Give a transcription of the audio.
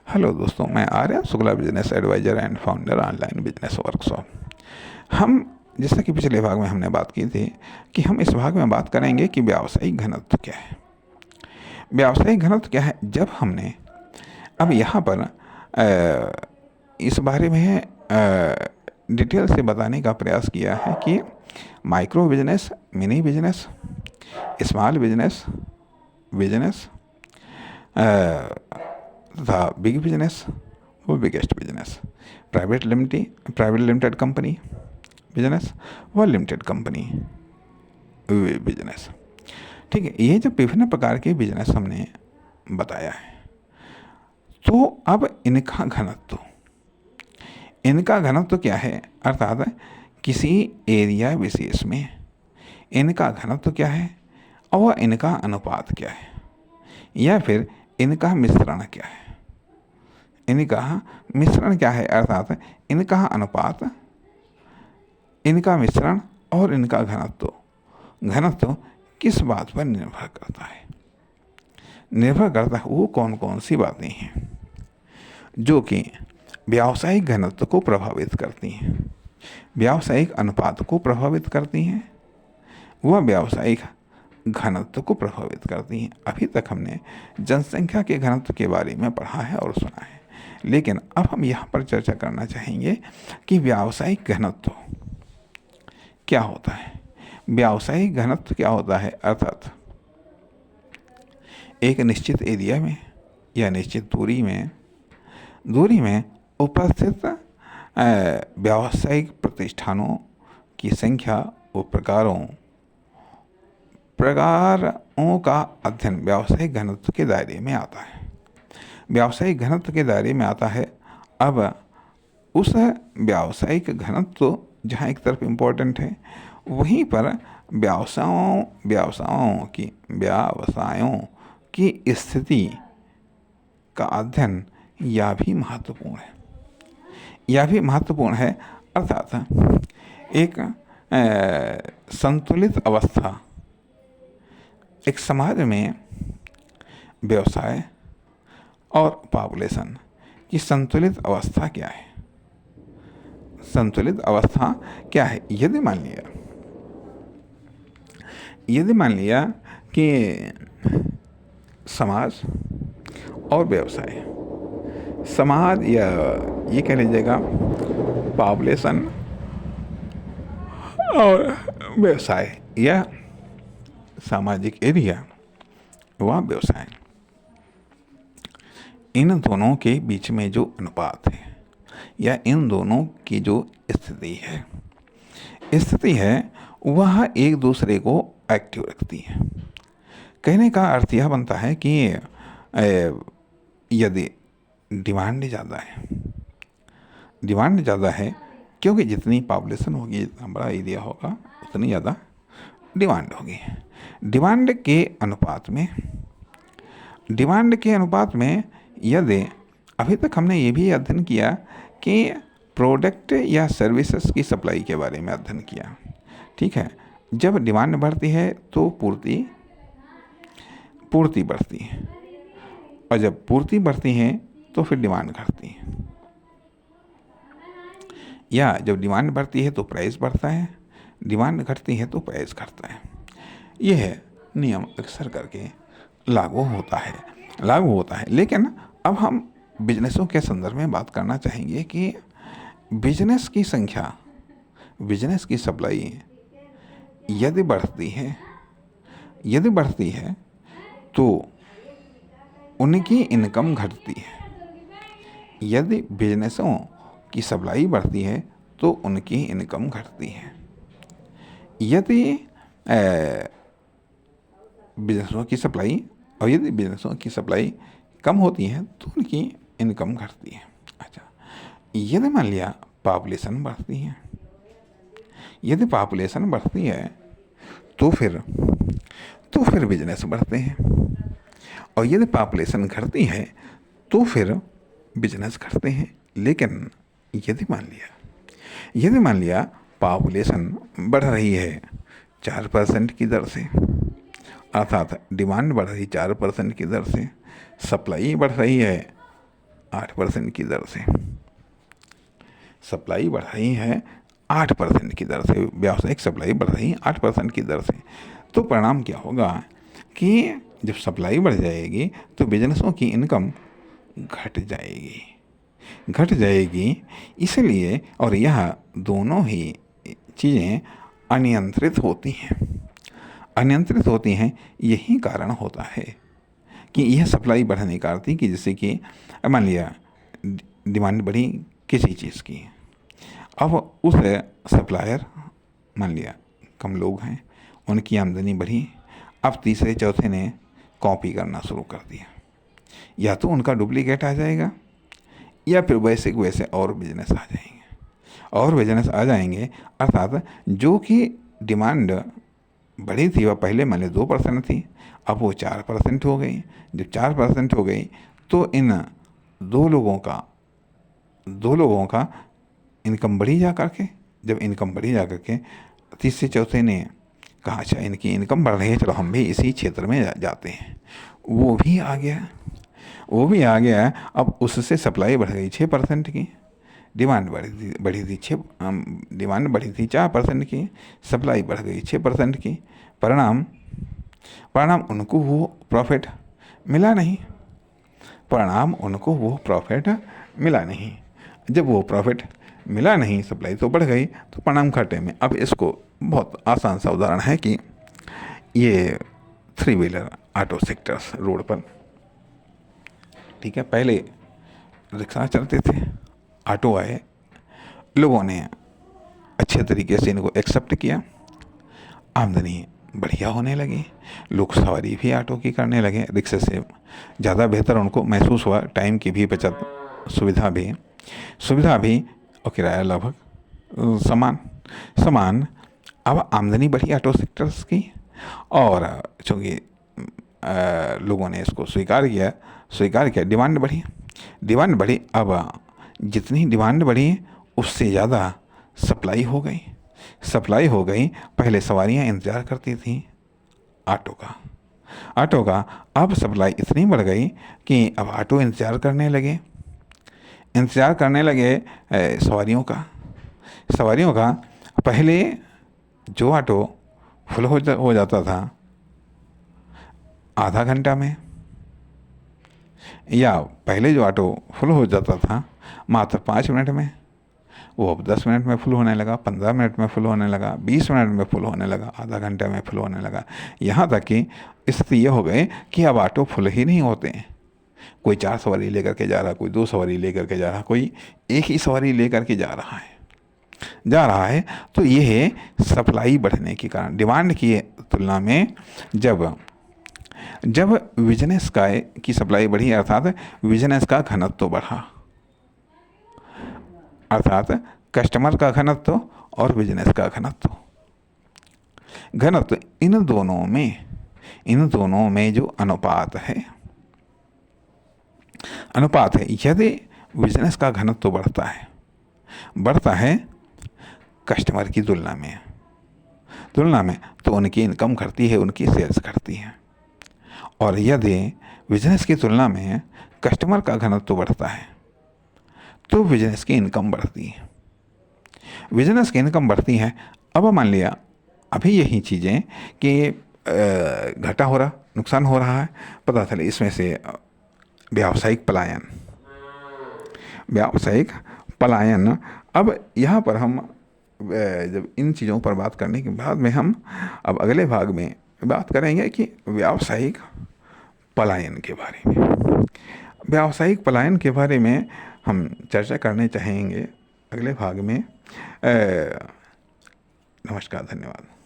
Hello दोस्तों, मैं Arya Shukla, business advisor and founder online business workshop. हम जैसा कि पिछले भाग में हमने बात की थी कि हम इस भाग में बात करेंगे कि व्यावसायिक घनत्व क्या है। व्यावसायिक घनत्व क्या है, जब हमने अब यहाँ पर इस बारे में डिटेल से बताने का प्रयास किया है कि micro business, mini business, small business, business तथा बिग बिजनेस वो biggest business, private limited company business व लिमिटेड कंपनी बिजनेस। ठीक है, ये जब विभिन्न प्रकार के बिजनेस हमने बताया है, तो अब इनका घनत्व क्या है, अर्थात किसी एरिया विशेष में इनका घनत्व क्या है और इनका अनुपात क्या है, या फिर इनका मिश्रण क्या है। इनका मिश्रण क्या है, अर्थात इनका अनुपात, इनका मिश्रण और इनका घनत्व किस बात पर निर्भर करता है। निर्भर करता है वो कौन कौन सी बातें हैं जो कि व्यावसायिक घनत्व को प्रभावित करती हैं, व्यावसायिक अनुपात को प्रभावित करती हैं, वह व्यावसायिक घनत्व को प्रभावित करती हैं। अभी तक हमने जनसंख्या के घनत्व के बारे में पढ़ा है और सुना है, लेकिन अब हम यहाँ पर चर्चा करना चाहेंगे कि व्यावसायिक घनत्व क्या होता है। व्यावसायिक घनत्व क्या होता है, अर्थात एक निश्चित एरिया में या निश्चित दूरी में उपस्थित व्यावसायिक प्रतिष्ठानों की संख्या व प्रकारों का अध्ययन व्यावसायिक घनत्व के दायरे में आता है। व्यावसायिक घनत्व के दायरे में आता है। अब उस व्यावसायिक घनत्व जहाँ एक तरफ इम्पोर्टेंट है, वहीं पर व्यवसायों की स्थिति का अध्ययन यह भी महत्वपूर्ण है। अर्थात एक संतुलित अवस्था, एक समाज में व्यवसाय और पॉपुलेशन की संतुलित अवस्था क्या है। संतुलित अवस्था क्या है, यदि मान लिया कि समाज और व्यवसाय, समाज या ये कह लीजिएगा पॉपुलेशन और व्यवसाय या सामाजिक एरिया व व्यवसाय, इन दोनों के बीच में जो अनुपात है या इन दोनों की जो स्थिति है वह एक दूसरे को एक्टिव रखती है। कहने का अर्थ यह बनता है कि यदि डिमांड ज़्यादा है, क्योंकि जितनी पॉपुलेशन होगी, जितना बड़ा एरिया होगा, उतनी ज़्यादा डिमांड होगी। डिमांड के अनुपात में यदि अभी तक हमने ये भी अध्ययन किया कि प्रोडक्ट या सर्विसेज की सप्लाई के बारे में अध्ययन किया। ठीक है, जब डिमांड बढ़ती है तो पूर्ति बढ़ती है, और जब पूर्ति बढ़ती है तो फिर डिमांड घटती है, या जब डिमांड बढ़ती है तो प्राइस बढ़ता है, डिमांड घटती है तो प्राइस घटता है। यह नियम अक्सर करके लागू होता है। लेकिन अब हम बिजनेसों के संदर्भ में बात करना चाहेंगे कि बिजनेस की संख्या, बिजनेस की सप्लाई यदि बढ़ती है तो उनकी इनकम घटती है। यदि बिजनेसों की सप्लाई बढ़ती है तो उनकी इनकम घटती है। यदि बिजनेसों की सप्लाई कम होती है तो उनकी इनकम घटती है। अच्छा, यदि मान लिया पॉपुलेशन बढ़ती है तो फिर बिजनेस बढ़ते हैं, और यदि पॉपुलेशन घटती है तो फिर बिजनेस घटते हैं। लेकिन यदि मान लिया पॉपुलेशन बढ़ रही है 4% की दर से, अर्थात डिमांड बढ़ रही 4% की दर से, सप्लाई बढ़ रही है 8% की दर से, सप्लाई बढ़ रही है 8% की दर से, व्यावसायिक सप्लाई बढ़ रही है 8% की दर से। तो परिणाम क्या होगा कि जब सप्लाई बढ़ जाएगी तो बिजनेसों की इनकम घट जाएगी। इसलिए, और यह दोनों ही चीज़ें अनियंत्रित होती हैं। यही कारण होता है कि यह सप्लाई बढ़ने का अर्थ कि जैसे कि मान लिया डिमांड बढ़ी किसी चीज़ की, अब उस सप्लायर, मान लिया कम लोग हैं, उनकी आमदनी बढ़ी, अब तीसरे चौथे ने कॉपी करना शुरू कर दिया, या तो उनका डुप्लीकेट आ जाएगा या फिर वैसे वैसे और बिजनेस आ जाएंगे। अर्थात जो कि डिमांड बढ़ी थी वह पहले मान ली 2% थी, अब वो 4% हो गई। जब 4% हो गई तो इन दो लोगों का इनकम बढ़ी जा करके, जब इनकम बढ़ी जा करके तीसरे चौथे ने कहा अच्छा इनकी इनकम बढ़ रही है, चलो हम भी इसी क्षेत्र में जाते हैं। वो भी आ गया। अब उससे सप्लाई बढ़ गई 6% की, डिमांड बढ़ी थी 4% की, सप्लाई बढ़ गई 6% की। परिणाम उनको वो प्रॉफिट मिला नहीं। जब वो प्रॉफिट मिला नहीं, सप्लाई तो बढ़ गई, तो परिणाम घाटे में। अब इसको बहुत आसान सा उदाहरण है कि ये 3 व्हीलर ऑटो सेक्टर्स रोड पर, ठीक है, पहले रिक्शा चलते थे, ऑटो आए, लोगों ने अच्छे तरीके से इनको एक्सेप्ट किया, आमदनी बढ़िया होने लगी, लोग सवारी भी ऑटो की करने लगे, रिक्शे से ज़्यादा बेहतर उनको महसूस हुआ, टाइम की भी बचत, सुविधा भी और किराया लगभग समान। अब आमदनी बढ़ी ऑटो सेक्टर्स की, और चूँकि लोगों ने इसको स्वीकार किया, डिमांड बढ़ी। अब जितनी डिमांड बढ़ी उससे ज़्यादा सप्लाई हो गई। पहले सवारियां इंतज़ार करती थी ऑटो का, अब सप्लाई इतनी बढ़ गई कि अब ऑटो इंतज़ार करने लगे सवारियों का। पहले जो ऑटो फुल हो जाता था आधा घंटा में, या पहले जो ऑटो फुल हो जाता था मात्र 5 मिनट में, वो अब 10 मिनट में फुल होने लगा, 15 मिनट में फुल होने लगा, 20 मिनट में फुल होने लगा, आधा घंटे में फुल होने लगा। यहाँ तक कि स्थिति ये हो गई कि अब ऑटो फुल ही नहीं होते हैं। कोई 4 सवारी लेकर के जा रहा, कोई 2 सवारी लेकर के जा रहा, कोई एक ही सवारी लेकर के जा रहा है। तो ये है सप्लाई बढ़ने के कारण। डिमांड की तुलना में जब बिजनेस की सप्लाई बढ़ी, अर्थात बिजनेस का घनत्व बढ़ा, अर्थात कस्टमर का घनत्व और बिजनेस का घनत्व, इन दोनों में जो अनुपात है, यदि बिजनेस का घनत्व बढ़ता है कस्टमर की तुलना में, तो उनकी इनकम घटती है, उनकी सेल्स घटती है। और यदि बिजनेस की तुलना में कस्टमर का घनत्व बढ़ता है तो बिजनेस की इनकम बढ़ती है। अब मान लिया अभी यही चीज़ें कि घाटा हो रहा, नुकसान हो रहा है, पता चले इसमें से व्यावसायिक पलायन। अब यहाँ पर हम जब इन चीज़ों पर बात करने के बाद में हम अब अगले भाग में बात करेंगे कि व्यावसायिक पलायन के बारे में हम चर्चा करने चाहेंगे अगले भाग में। नमस्कार, धन्यवाद।